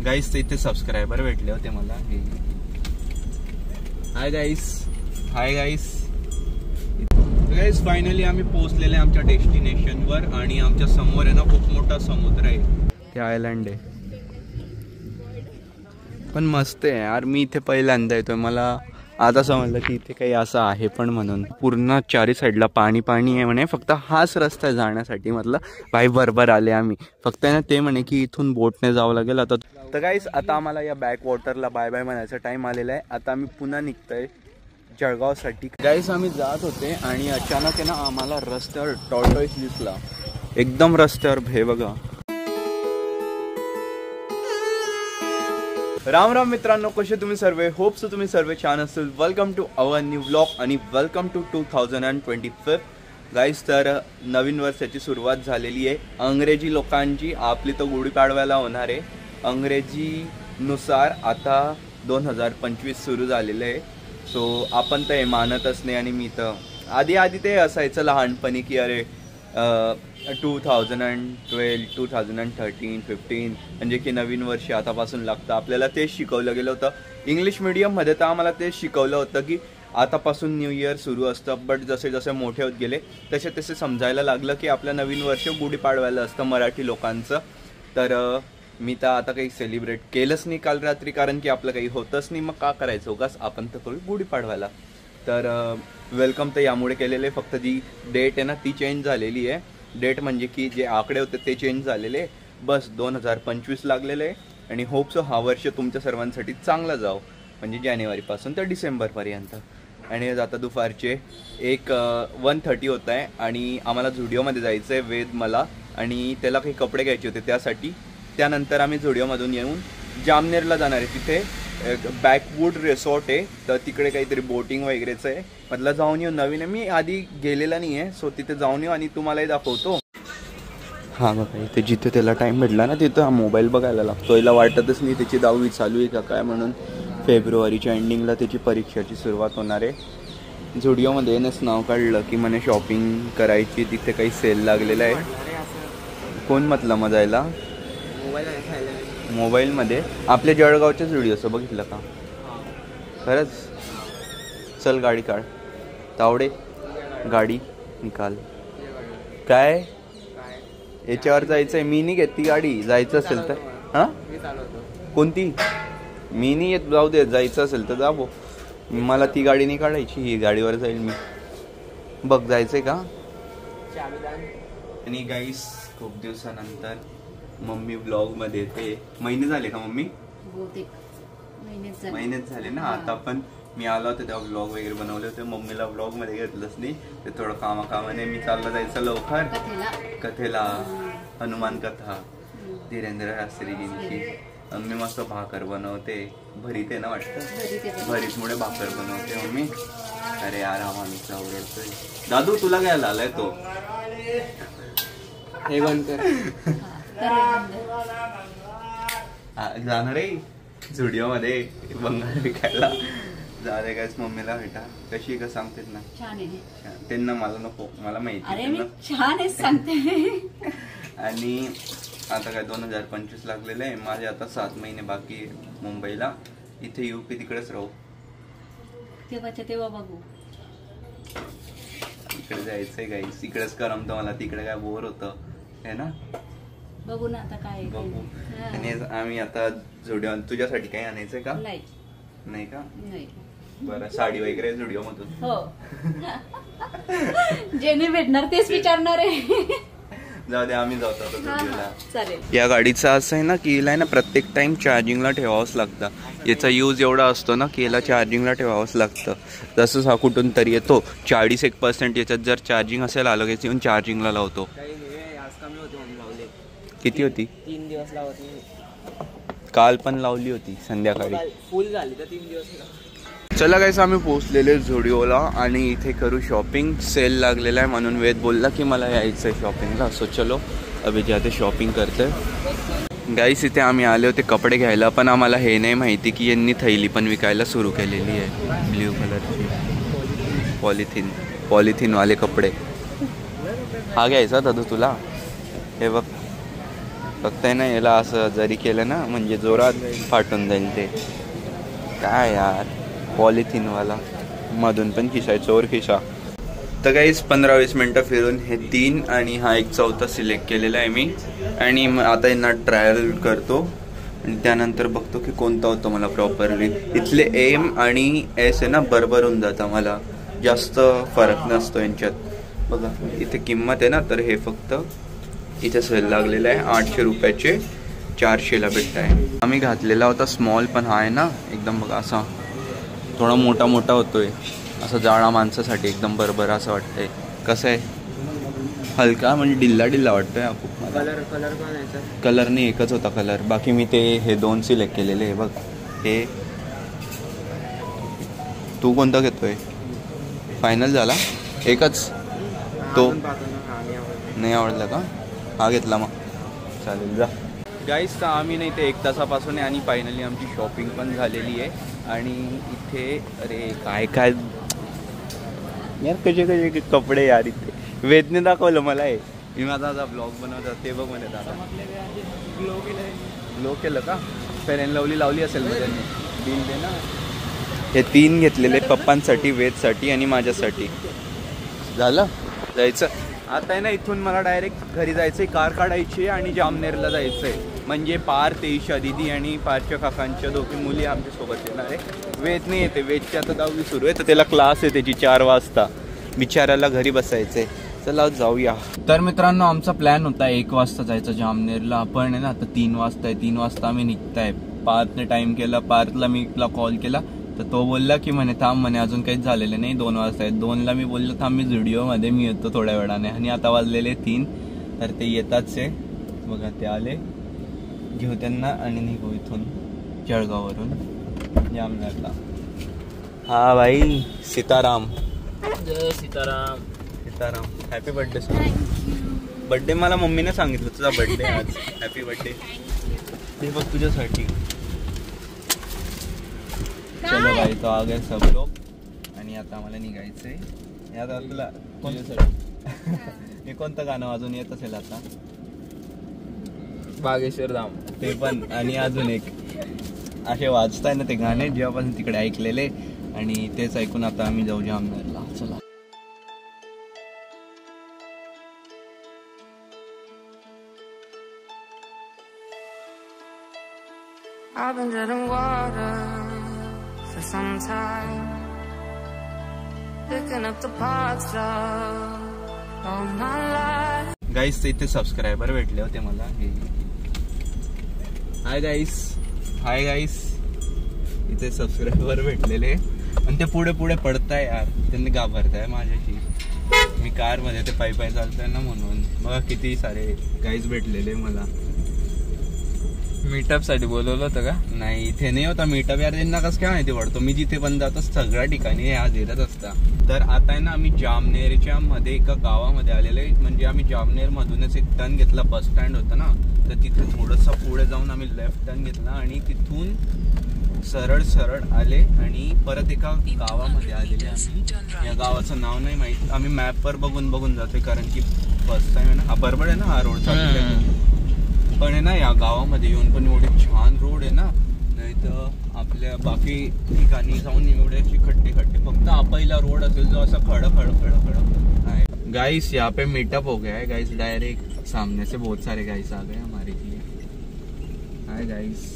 गाईस इथे सबस्क्रायबर भेटले होते मला. Hi guys. गाईस फायनली आम्ही पोहोचलेले आमच्या डेस्टिनेशनवर आणि आमच्या समोर आहे ना खूप मोठा समुद्र आहे. ते आयलंड आहे पण मस्त आहे यार. मी इथे पहिल्यांदा येतोय. मला आता समजलं की इथे काही असं आहे पण म्हणून. पूर्ण चारी साईडला पाणी आहे म्हणे. फक्त हाच रस्ता आहे जाण्यासाठी. म्हटलं भाई बरोबर आले आम्ही. फक्त ना ते म्हणे की इथून बोटने जावं लागेल. आता तर गाईस आता आम्हाला या बॅक वॉटरला बाय बाय म्हणायचा टाइम आलेला आहे. आता आम्ही पुन्हा निघतोय जळगावसाठी. गाईस आम्ही जात होते आणि अचानक आहे ना आम्हाला रस्त्यावर टॉर्टॉइस दिसला. एकदम रस्त्यावर भे बघा. राम राम मित्रांनो, कसे तुम्ही सर्व. होप सो तुम्ही सर्व छान असेल. Welcome to our new vlog आणि वेलकम टू 2025 गाईस. तर नवीन वर्षाची सुरुवात झालेली आहे अंग्रेजी लोकांची. आपली तर गुढीपाडव्याला होणार आहे. अंग्रेजीनुसार आता 2025 सुरू झालेलं आहे. सो आपण तर हे मानतच नाही. आणि मी तर आधी ते असायचं लहानपणी की अरे 2012, 2013, 15 म्हणजे की नवीन वर्ष आतापासून लागतं. आपल्याला तेच शिकवलं गेलं होतं इंग्लिश मीडियममध्ये. तर आम्हाला तेच शिकवलं होतं की आतापासून न्यू इयर सुरू असतं. बट जसे जसे मोठे होत गेले तसे समजायला लागलं की आपलं नवीन वर्ष गुढीपाडव्याला असतं मराठी लोकांचं. तर मी तर आता काही सेलिब्रेट केलंच नाही काल रात्री, कारण की आपलं काही होतच नाही. मग का करायचं उगाच. आपण तर करू गुढीपाडव्याला. तर वेलकम तर यामुळे केलेले. फक्त जी डेट आहे ना ती चेंज झालेली आहे. डेट म्हणजे की जे आकडे होते ते चेंज झालेले. बस 2025 लागलेले आहे. आणि होप्स हा वर्ष तुमच्या सर्वांसाठी चांगला जाओ. म्हणजे जानेवारीपासून तर डिसेंबरपर्यंत. आणि आता दुपारचे 1:30 होत आहे आणि आम्हाला झुडिओमध्ये जायचं आहे वेद मला. आणि त्याला काही कपडे घ्यायचे होते त्यासाठी. त्यानंतर आम्ही झुडिओमधून येऊन जामनेरला जाणार आहे. तिथे बॅकवूड रिसॉर्ट आहे. तर तिकडे काहीतरी बोटिंग वगैरेच आहे. म्हटलं जाऊन येऊ. नवीन आहे, मी आधी गेलेला नाही आहे. सो तिथे जाऊन येऊ आणि तुम्हालाही दाखवतो. हा बघा इथे जिथे त्याला टाईम भेटला ना तिथं हा मोबाईल बघायला लागतो. याला वाटतच नाही त्याची 10वी चालू आहे का काय म्हणून. फेब्रुवारीच्या एंडिंगला त्याची परीक्षाची सुरुवात होणार आहे. झुडिओमध्ये येणंच नाव काढलं की म्हणे शॉपिंग करायची. तिथे काही सेल लागलेला आहे. कोण म्हटलं मग जायला मोबाईलमध्ये. आपल्या जळगावच्याच व्हिडिओचं बघितलं का खरंच. चल गाडी काढ. तावडे गाडी निकाल. काय याच्यावर जायचंय. मी नाही घेत ती गाडी. जायचं असेल तर हां कोणती मी नाही येत. जाऊ दे. जायचं असेल तर जावो. मला ती गाडी नाही काढायची. ही गाडीवर जाईल मी. बघ जायचंय का. आणि गाईस खूप दिवसानंतर मम्मी ब्लॉगमध्ये येते. महिने झाले का मम्मी. महिनेच झाले ना. आता पण मी आलो होतो तेव्हा ब्लॉग वगैरे बनवले होते. मम्मीला ब्लॉगमध्ये घेतलंच नाही. ते थोडं कामाने मी चाललं जायचं लवकर कथेला. हनुमान कथा धीरेंद्र शास्त्रीजींची. मम्मी मस्त भाकर बनवते. भरीत आहे ना वाटतं. भरीतमुळे भाकर बनवते मम्मी. अरे यार आम्हाला आवडतोय. दादू तुला घ्यायला आलाय तो. हे बंद कर. जाणार आहे झुडिओमध्ये बंगाल विकायला. जाऊ कायच मम्मीला भेटा. कशी का सांगतेत ना. त्यांना मला नको. मला माहिती छान आहे सांगते. आणि आता काय 2025 लागलेलं आहे. माझे आता 7 महिने बाकी आहे मुंबईला. इथे येऊ की तिकडेच राहू. तेव्हा बघू. इकडे जायचंय गाईस. इकडेच करमत मला. तिकडे काय बोर होतं है ना. बघू ना आता काय बघू. आणि आम्ही आता झुडिओ. तुझ्यासाठी काही आणायचंय का. नाही का. बरं साडी वगैरे झुडिओ मधून. हो जेने भेटणार तेच विचारणार आहे. जाऊ दे आम्ही जातो झुडिओला. या गाडीचं असं आहे ना की हिला ना प्रत्येक टाइम चार्जिंगला ठेवावंच लागतं. याचा यूज एवढा असतो ना की याला चार्जिंगला ठेवावंच लागतं. तसंच हा कुठून तरी येतो 40% याच्यात जर चार्जिंग असेल आलं की येऊन चार्जिंगला लावतो. किती होती. 3 दिवस लावती. काल पण लावली होती संध्याकाळी. फुल झाली तर 3 दिवस. चला गाईस आम्ही पोहोचलेले झुडिओला आणि इथे करू शॉपिंग. सेल लागलेला आहे म्हणून वेद बोलला की मला यायचं आहे शॉपिंगला. सो चलो अभि जाते शॉपिंग करते. गाईस इथे आम्ही आले होते कपडे घ्यायला. पण आम्हाला हे नाही माहिती की यांनी थैली पण विकायला सुरू केलेली आहे. ब्ल्यू कलरची पॉलिथिनवाले कपडे. हा घ्यायचा दादू तुला. हे बघ फक्त आहे ना याला असं जरी केलं ना म्हणजे जोरात फाटून जाईल ते. काय यार पॉलिथिनवाला मधून पण खिसा आहे, चोर खिसा. तर काहीच 15-20 मिनटं फिरून हे 3 आणि हा एक चौथा सिलेक्ट केलेला आहे मी. आणि आता यांना ट्रायल करतो आणि त्यानंतर बघतो की कोणता होतो मला प्रॉपरली. इथले एम आणि एस आहे ना बरोबर होऊन जातं, मला जास्त फरक नसतो यांच्यात. बघा इथे किंमत आहे ना, तर हे फक्त इथे सेल लागलेलं आहे 800 रुपयाचे 400ला भेटत आहे. आम्ही घातलेला होता स्मॉल, पण हा आहे ना एकदम बघा असा थोडा मोठा मोठा होतोय, असं जाळा माणसासाठी एकदम बरोबर असं वाटतंय. कसं आहे हलका म्हणजे डिल्ला डिल्ला वाटतोय. कलर पण आहे कलर नाही एकच होता कलर, बाकी मी ते हे 2 सिलेक्ट केलेले. बघ हे तू कोणता घेतोय? फायनल झाला एकच तो नाही आवडला का? हा घेतला मग चालेल जा. गाईस तर आम्ही नाही ते 1 तासापासून आहे आणि फायनली आमची शॉपिंग पण झालेली आहे. आणि इथे अरे काय काय यार कसे कपडे यार इथे. वेदने दाखवलं मला हे, मी माझा ब्लॉग बनवता ते बघ म्हणे दादा. ग्लो केलं का? फेअर अँड लवली लावली असेल मग त्यांनी. बिल दे ना. हे 3 घेतलेले पप्पांसाठी, वेदसाठी आणि माझ्यासाठी. झालं जायचं आता आहे ना. इथून मला डायरेक्ट घरी जायचंय, कार काढायची आणि जामनेरला जायचंय. म्हणजे पार, तेईशा दिदी आणि पारच्या काकांच्या 2 मुली आमच्यासोबत येणार आहे. वेद नाही येते, वेदची आता 10वी सुरू आहे, तर त्याला क्लास आहे त्याची 4 वाजता. बिचाराला घरी बसायचंय. चला जाऊया. तर मित्रांनो आमचा प्लॅन होता 1 वाजता जायचं जामनेरला. आपण आहे ना आता 3 वाजता आहे. 3 वाजता आम्ही निघताय. पार्थने टाइम केला, पार्थला मी कॉल केला तर तो बोलला की म्हणे थांब म्हणे अजून काहीच झालेलं नाही, 2 वाजता आहेत. 2ला मी बोललो थांब मी व्हिडिओमध्ये मी येतो थोड्या वेळाने. आणि आता वाजलेले 3, तर ते येताच आहे बघा. ते आले, घेऊ त्यांना आणि निघू इथून जळगाववरून जामनेरला. हा भाई सीताराम. जय Sitaram. Sitaram. Happy birthday sir. Birthday मला मम्मीने सांगितलं तुझा बर्थडे आज. Happy birthday. ते बघ तुझ्यासाठी. चलो भाई तो आ गए सब लोग. आणि आता आम्हाला निघायचंय. आता तुला तुझ्यासाठी हे कोणतं गाणं अजून येत असेल आता? बागेश्वर धाम ते पण. आणि अजून एक असे वाजताय ना ते गाणे जेव्हापासून तिकडे ऐकलेले, आणि तेच ऐकून आता आम्ही जाऊ जामनेरला. चला. I've been treading water for some time, picking up the parts of all my life. गाईस इथे सबस्क्रायबर भेटले होते मला. हे हाय गाईस, हाय गाईस. इथे सबस्क्रायबर भेटलेले आणि ते पुढे पुढे पडताय यार. त्यांनी घाबरताय माझ्याशी. मी कार मध्ये ते पायी पायी चालतोय ना म्हणून. बघा किती सारे गाईस भेटलेले मला. मीटअप साठी बोलवलं होतं का? नाही इथे नाही होता मीटअप यार. त्यांना कसं काय माहिती पडतो. मी जिथे पण जातो सगळ्या ठिकाणी आज येतच असता. तर आता आहे ना आम्ही जामनेरच्या मध्ये एका गावामध्ये आलेले. म्हणजे आम्ही जामनेर मधूनच एक टर्न घेतला. बस स्टँड होतं ना, तर तिथे थोडंसं पुढे जाऊन आम्ही लेफ्ट टर्न घेतला आणि तिथून सरळ सरळ आले आणि परत एका गावामध्ये आलेले आम्ही. या गावाचं नाव नाही माहित. आम्ही मॅपवर बघून बघून जातोय कारण की फर्स्ट टाइम आहे ना. हा बरोबर आहे ना हा रोड चालू पण आहे ना. या गावामध्ये येऊन पण एवढे छान रोड आहे ना, नाही तर आपल्या बाकी ठिकाणी जाऊन एवढे खड्डे खड्डे. फक्त हा पहिला रोड असेल जो असा खड़ खड़ खड़ खड़ आहे. गाइस यहाँ पे मीटअप हो गया है गाइस. डायरेक्ट सामने से बहुत सारे गाइस आ गए हमारे लिए. Hi guys.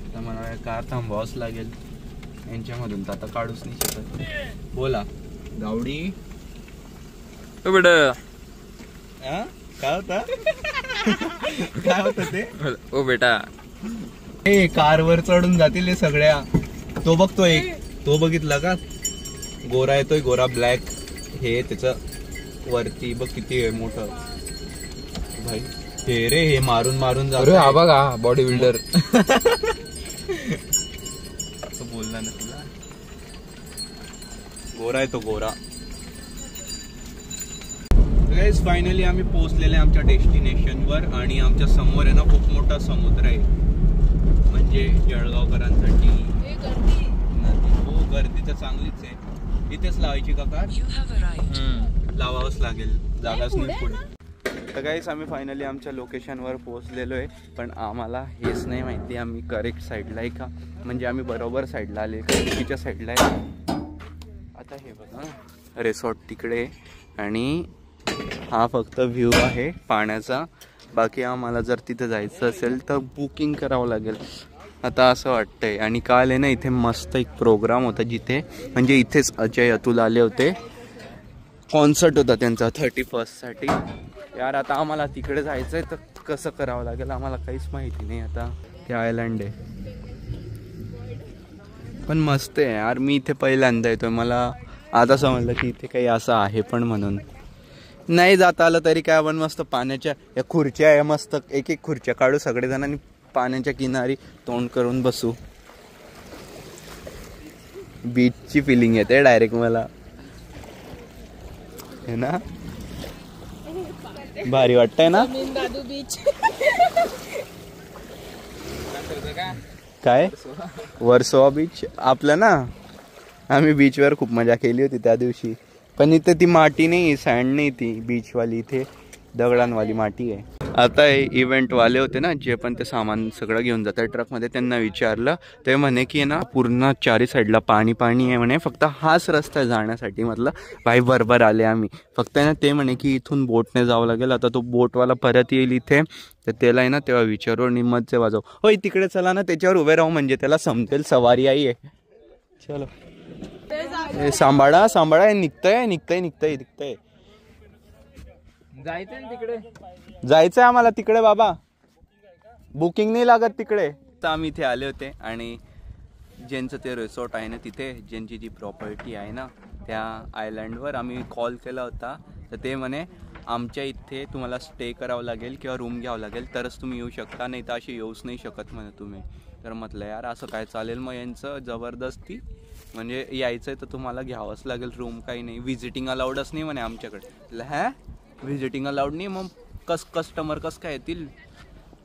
आता मला कार थांबवावंच लागेल यांच्यामधून, तर आता काढूच नाही शकत. बोला गावडी. बेटा काय होता? काय होत ते? ओ बेटा हे कारवर चढून जातील हे सगळ्या. तो बघतो एक, तो बघितला का? गोरा येतोय, गोरा ब्लॅक. हे त्याच वरती बघ किती आहे मोठं भाई. हे रे हे मारून मारून जातो. हा बघा बॉडी बिल्डर. तो बोलला ना तुला. गोरा आहे तो गोरा. गाइस फायनली आम्ही पोहोचलेले आमच्या डेस्टिनेशनवर. आणि आमच्या समोर आहे ना खूप मोठा समुद्र आहे. म्हणजे जळगावकरांसाठी हो गर्दी तर चांगलीच आहे. इथेच लावायची का कार? लावावंच लागेल, जागाच नाही पुढे. तर गाईस आम्ही फायनली आमच्या लोकेशनवर पोहोचलेलो आहे, पण आम्हाला हेच नाही माहिती आम्ही करेक्ट साईडला आहे का, म्हणजे आम्ही बरोबर साईडला आले का चुकीच्या साईडला आहे. आता हे बघा रिसॉर्ट तिकडे आणि हा फक्त व्ह्यू आहे पाण्याचा. बाकी आम्हाला जर तिथे जायचं असेल तर बुकिंग करावं लागेल आता असं वाटतंय. आणि काल आहे ना इथे मस्त एक प्रोग्राम होता जिथे म्हणजे इथेच अजय अतुल आले होते, कॉन्सर्ट होता त्यांचा 31st यार. आता आम्हाला तिकडे जायचं आहे तर कसं करावं लागेल आम्हाला काहीच माहिती नाही. आता ते आयलँड आहे पण मस्त आहे यार. मी इथे पहिल्यांदा येतोय, मला आता समजलं की इथे काही असं आहे पण म्हणून. नाही जाता आलं तरी काय, आपण मस्त पाण्याच्या या खुर्च्या आहे, मस्त एक एक खुर्च्या काढू सगळेजणांनी पाण्याच्या किनारी तोंड करून बसू. बीचची फिलिंग येते डायरेक्ट मला, है ना? भारी वाटतंय ना? काय वर्सोवा बीच आपलं ना, आम्ही बीचवर खूप मजा केली होती त्या दिवशी. पण इथे ती माती नाही, सँड नाही, ती बीचवाली इथे दगडांवाली माती आहे. आता हे इव्हेंटवाले होते ना जे पण ते सामान सगळं घेऊन जातात ट्रकमध्ये, त्यांना विचारलं ते म्हणे की ना पूर्ण चारी साईडला पाणी पाणी आहे म्हणे, फक्त हाच रस्ता आहे जाण्यासाठी. म्हटलं भाई बरोबर आले आम्ही. फक्त ना ते म्हणे की इथून बोटने जावं लागेल. आता तो बोटवाला परत येईल इथे, तर त्याला आहे ना तेव्हा विचारू आणि मधचे वाजव. होय तिकडे चला ना, त्याच्यावर उभे राहू म्हणजे त्याला समजेल सवारी आई आहे. चलो सांभाळा सांभाळा, निघतंय निघतंय निघतंय निघतंय. जायचं ना तिकडे, जायचंय आम्हाला तिकडे बाबा, बुकिंग नाही लागत तिकडे. तर आम्ही इथे आले होते आणि ज्यांचं ते रिसॉर्ट आहे ना तिथे, ज्यांची जी प्रॉपर्टी आहे ना त्या आयलँडवर आम्ही कॉल केला होता. तर ते म्हणे आमच्या इथे तुम्हाला स्टे करावं लागेल किंवा रूम घ्यावं लागेल तरच तुम्ही येऊ शकता, नाही तर अशी येऊच नाही शकत म्हणे तुम्ही. तर म्हटलं यार असं काय चालेल मग यांचं जबरदस्ती, म्हणजे यायचं आहे तर तुम्हाला घ्यावंच लागेल रूम, काही नाही. व्हिजिटिंग अलाउडच नाही म्हणे आमच्याकडे. हॅ व्हिजिटिंग अलाउड नाही, मग कस्टमर कसं काय येतील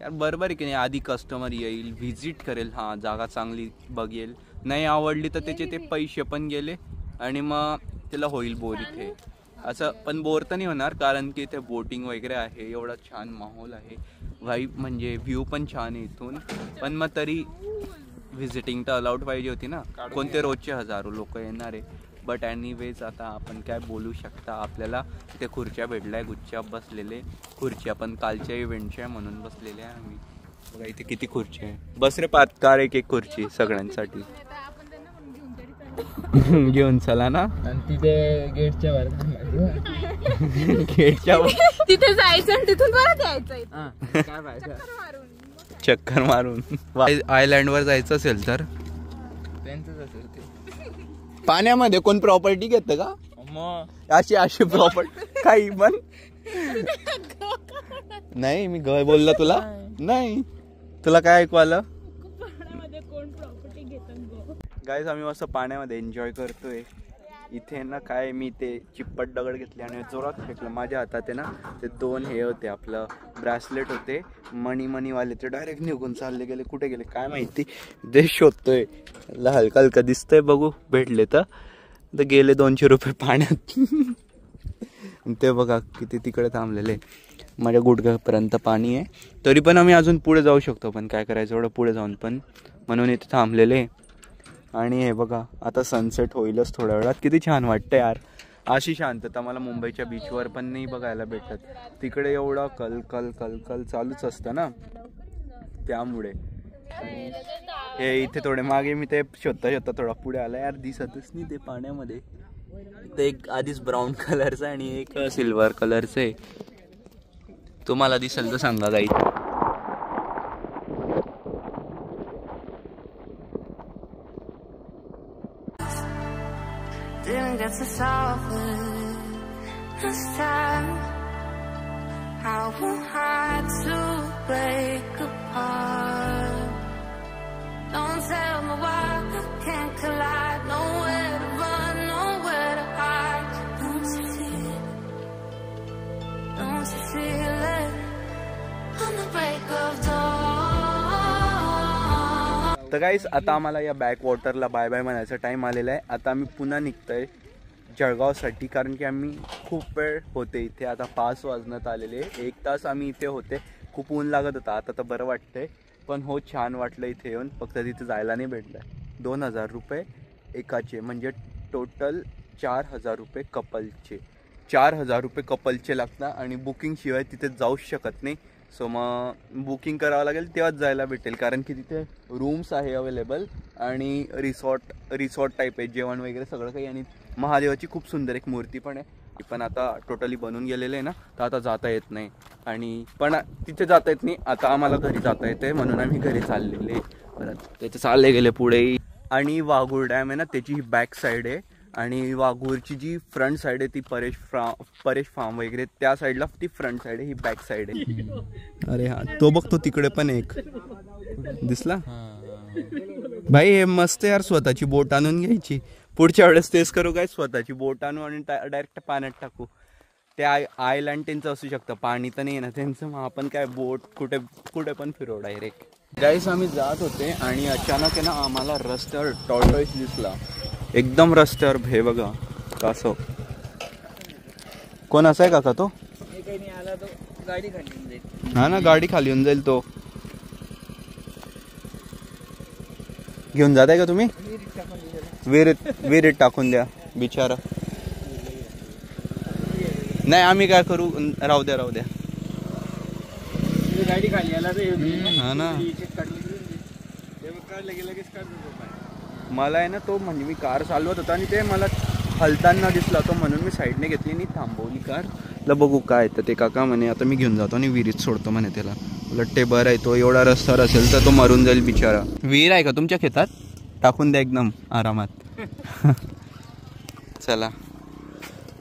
यार? बरोबर आहे की नाही? आधी कस्टमर येईल, व्हिजिट करेल, हां जागा चांगली बघेल, नाही आवडली तर त्याचे ते पैसे पण गेले आणि मग त्याला होईल बोर इथे. असं पण बोर तर नाही होणार, कारण की इथे बोटिंग वगैरे आहे, एवढा छान माहोल आहे, वाईब म्हणजे व्ह्यू पण छान आहे इथून. पण मग तरी व्हिजिटिंग तर अलाउड पाहिजे होती ना, कोणते रोजचे हजारो लोक येणार आहे. बट एनिवेज आता आपण काय बोलू शकता, आपल्याला इथे खुर्च्या भेटल्या, गुच्छा बसलेले. खुर्च्या पण कालच्या इव्हेंटच्या म्हणून बसलेल्या आहे आम्ही. बघा इथे किती खुर्ची आहे. बस रे पातकार एक एक खुर्ची सगळ्यांसाठी. घेऊन चला ना. आणि तिथे गेटच्या वर गेटच्या तिथे जायचं आणि तिथून परत यायचं. काय पाहिजे चक्कर मारून. आयलँड वर जायचं असेल तर त्यांचंच असेल ते. पाण्यामध्ये कोण प्रॉपर्टी घेतं का? मग अशी अशी प्रॉपर्टी काही पण नाही. मी घर बोललो तुला नाही, तुला काय ऐकू आलं? गाईज आम्ही मस्त पाण्यामध्ये एन्जॉय करतोय. इथे ना काय मी ते चिप्पट दगड घेतले आणि जोरात फेकलं. माझ्या हातात आहे ना ते 2 हे होते, आपलं ब्रॅसलेट होते मणीवाले, ते डायरेक्ट निघून चालले गेले. कुठे गेले काय माहिती, ते शोधतोय. हलका हलका दिसतंय, बघू भेटले तर गेले 200 रुपये पाण्यात. ते बघा किती तिकडे थांबलेले, माझ्या गुडघ्यापर्यंत पाणी आहे. तरी पण आम्ही अजून पुढे जाऊ शकतो, पण काय करायचं एवढं पुढे जाऊन पण, म्हणून इथे थांबलेले. आणि हे बघा आता सनसेट होईलच थोड्या वेळात. किती छान वाटतं यार, अशी शांतता मला मुंबईच्या बीचवर पण नाही बघायला भेटत. तिकडे एवढा कल कल कल कल चालूच असतं ना, त्यामुळे. हे इथे थोडे मागे मी ते शोधता थोडा पुढे आला यार, दिसतच नाही ते पाण्यामध्ये. ते एक आधीच ब्राऊन कलरचं आणि एक सिल्वर कलरचं आहे. तुम्हाला दिसेल तर सांगा guys. Didn't get to solve it this time. I won't have to break apart. Don't tell me why I can't collide. Nowhere to run, nowhere to hide. Don't you feel it? Don't you feel it? On the break of dawn. तर गाईस आता आम्हाला या back वॉटरला bye bye म्हणायचा time आलेला आहे. आता आम्ही पुन्हा निघतोय जळगावसाठी, कारण की आम्ही खूप वेळ होते इथे. आता 5 वाजण्यात आलेले, 1 तास आम्ही इथे होते. खूप ऊन लागत होता, आता तर बरं वाटतंय. पण हो, छान वाटलं इथे येऊन. फक्त तिथे जायला नाही भेटलं. 2000 रुपये एकाचे, म्हणजे टोटल 4000 रुपये कपलचे. 4000 रुपये कपलचे लागतात आणि बुकिंगशिवाय तिथे जाऊच शकत नाही. सो मग बुकिंग करावं लागेल, तेव्हाच जायला भेटेल, कारण की तिथे रूम्स आहे अवेलेबल आणि रिसॉर्ट टाईप आहे, जेवण वगैरे सगळं काही. आणि महादेवाची खूप सुंदर एक मूर्ती पण आहे. पण आता टोटली बनून गेलेले आहे ना, तर आता जाता येत नाही. आणि पण तिथे जाता येत नाही, आता आम्हाला घरी जाता येते, म्हणून आम्ही घरी चाललेले. परत त्याचे चालले गेले पुढे. आणि वाघूर डॅम आहे ना, त्याची ही बॅक साईड आहे. आणि वाघूरची जी फ्रंट साईड आहे ती परेश फार्म वगैरे त्या साईडला ती फ्रंट साईड आहे, ही बॅक साईड आहे. अरे हा, तो बघतो तिकडे पण एक दिसला भाई. हे मस्त यार, स्वतःची बोट आणून घ्यायची. पुढच्या वेळेस तेच करू काय, स्वतःची बोट आणू आणि डायरेक्ट पाण्यात टाकू. ते आयलँड त्यांचं असू शकतं, पाणी तर नाही ना त्यांचं. मग आपण काय बोट कुठे पण फिरवू डायरेक्ट. गाईस आम्ही जात होते आणि अचानक आहे ना, आम्हाला रस्त्यावर टॉर्टॉइस दिसला. एकदम रस्त्यावर. हे बघा कासव. कोण असा आहे काका तो? गाडी खाली हा ना, गाडी खाली येऊन जाईल तो. घेऊन जाताय का तुम्ही? विहिरीत टाकून द्या बिचारा. नाही आम्ही काय करू, राहू द्या. गाडी खाली आला हा ना. मला आहे ना तो, म्हणजे मी कार चालवत होता आणि ते मला हलताना दिसला तो, म्हणून मी साईडने घेतली आणि थांबवली कार. तर बघू काय तर ते काका म्हणे आता मी घेऊन जातो आणि विहिरीत सोडतो म्हणे त्याला. उलट बरं आहे, तो एवढा रस्त्यावर असेल तर तो मरून जाईल बिचारा. विहीर आहे का तुमच्या शेतात? टाकून द्या एकदम आरामात. चला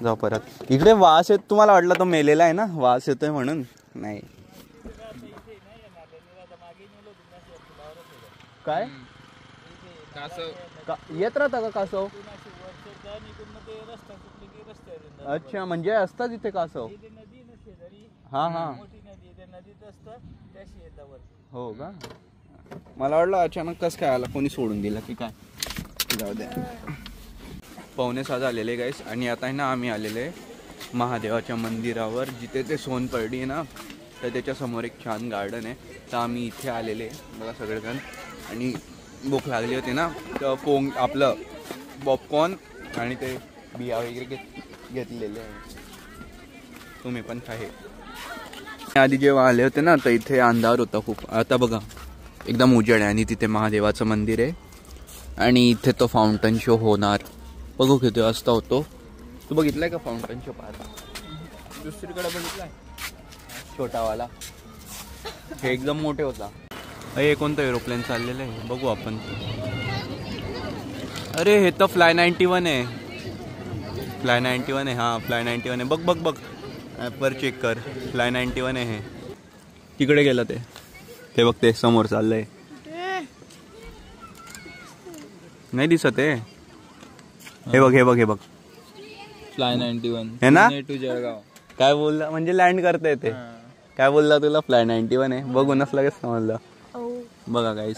जाऊ परत. इकडे वास येत, तुम्हाला वाटलं तो मेलेला आहे ना, वास येतोय म्हणून. नाही काय येत राहता का कासव? अच्छा, म्हणजे असतात इथे कासव. हा हो का? मला वाटलं अचानक कसं काय आला, कोणी सोडून दिला की काय. जाऊ द्या. 5:45 आलेले गाईस. आणि आता आहे ना आम्ही आलेले महादेवाच्या मंदिरावर, जिथे ते सोनपर्डी आहे ना, तर त्याच्यासमोर एक छान गार्डन आहे. तर आम्ही इथे आलेले बघा सगळेजण. आणि भूक लागली होती ना, तर आपलं पॉपकॉर्न आणि ते बिया वगैरे घेतलेले आहे. तुम्ही पण काय. आधी जेव्हा आले होते ना, तर इथे अंधार होता खूप. आता बघा एकदम उजेड आहे आणि तिथे महादेवाचं मंदिर आहे. आणि इथे तो फाउंटन शो होणार. बघू किती वाजता होतो. तू बघितलाय का फाउंटन शो? पाहता दुसरीकडे बघितलाय छोटावाला, हे एकदम मोठे होता. हे कोणतं एरोप्लेन चाललेलं आहे बघू आपण. अरे हे तर फ्लाय 91 आहे. फ्लाय 91 आहे. हां फ्लाय 91 आहे. बघ ॲपवर चेक कर. फ्लाय 91 आहे हे. तिकडे गेलं ते बघ, ते समोर चाललंय. नाही दिसत आहे. हे बघ फ्लाय 91 है ना. टू जळगाव. काय बोलला म्हणजे लँड करता येते. काय बोलला तुला? फ्लाय 91 आहे. बघूनच लगेच समजलं. बघा गाईस.